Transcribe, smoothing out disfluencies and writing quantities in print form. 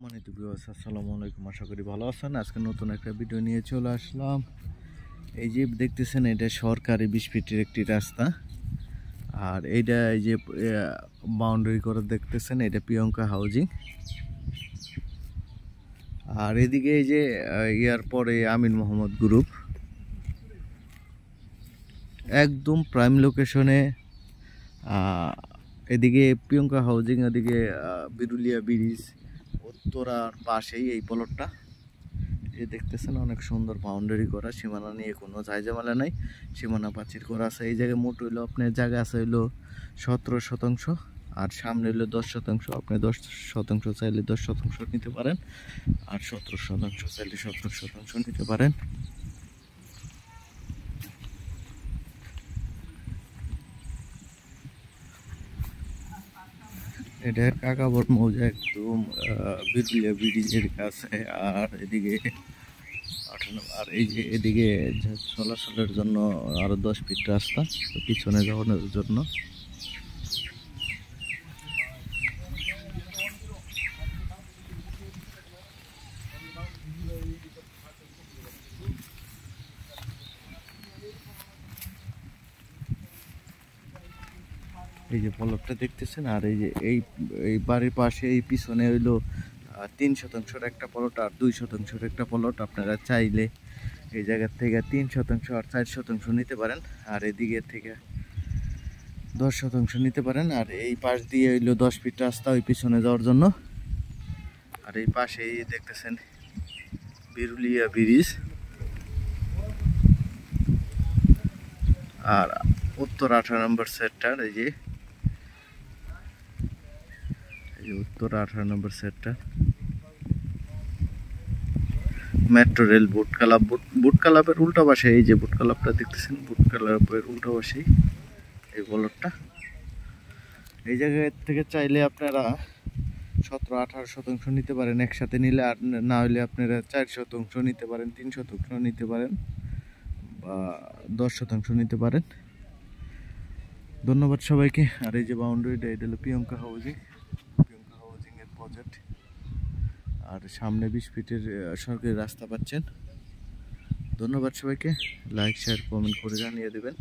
সম্মানিত ভিউয়ার্স, আসসালামু আলাইকুম। আশা করি ভালো আছেন। আজকে নতুন একটা ভিডিও নিয়ে চলে আসলাম। এই যে দেখতেছেন, এটা সরকারি 20 ফিটের একটি রাস্তা। আর এইটা এই যে বাউন্ডারি করে দেখতেছেন, এটা প্রিয়ঙ্কা হাউজিং। আর এদিকে এই যে ইয়ার পরে আমিন মোহাম্মদ গ্রুপ, একদম প্রাইম লোকেশনে। এদিকে প্রিয়ঙ্কা হাউজিং, এদিকে বিরুলিয়া ব্রিজ, উত্তরার পাশেই এই প্লটটা। এই দেখতেছেন, অনেক সুন্দর বাউন্ডারি করা, সীমানা নিয়ে কোনো ঝামেলা নাই, সীমানা প্রাচীর করা আছে। এই জায়গায় মোট হইলো আপনার জায়গা আছে হইলো 17%, আর সামনে হইলো 10%। আপনি 10% চাইলে 10% নিতে পারেন, আর 17% চাইলে 17% নিতে পারেন। এটা কাকাবর মৌজা, একদম বিরুলিয়া ব্রিজের কাছে। আর এদিকে আর এই যে এদিকে চলাচলের জন্য আরো 10 ফিট রাস্তা পিছনে যাওয়ার জন্য। এই যে পলকটা দেখতেছেন, আর এই যে এই বাড়ির পাশে এই পিছনে হইলো 3% একটা প্লট আর 2% একটা প্লট। আপনারা চাইলে এই জায়গার থেকে 3% আর 4% নিতে পারেন, আর এদিকে থেকে 10% নিতে পারেন। আর এই পাশ দিয়ে হইলো 10 ফিট রাস্তা ওই পিছনে যাওয়ার জন্য। আর এই পাশেই দেখতেছেন বিরুলিয়া ব্রিজ। আর উত্তর 18 নম্বর সেক্টর, এই যে উত্তর 18 নম্বর সেক্টর, মেট্রো রেল বুট ক্লাব। বুট ক্লাবের উল্টা পাশে এই যে বুট ক্লাবটা দেখতেছেন, বুট ক্লাবের উল্টা পাশেই এই বলরটা। এই জায়গা থেকে চাইলে আপনারা 17-18% নিতে পারেন একসাথে নিলে, আর না হলে আপনারা 4% নিতে পারেন, 3% নিতে পারেন, বা 10% নিতে পারেন। ধন্যবাদ সবাইকে। আর এই যে বাউন্ডারিটা, এটা হলো প্রিয়ঙ্কা হাউজিং এর প্রজেক্ট। আর সামনে 20 ফিটের সরকারি রাস্তা পাচ্ছেন। ধন্যবাদ সবাইকে। লাইক, শেয়ার, কমেন্ট করে জানিয়ে দেবেন।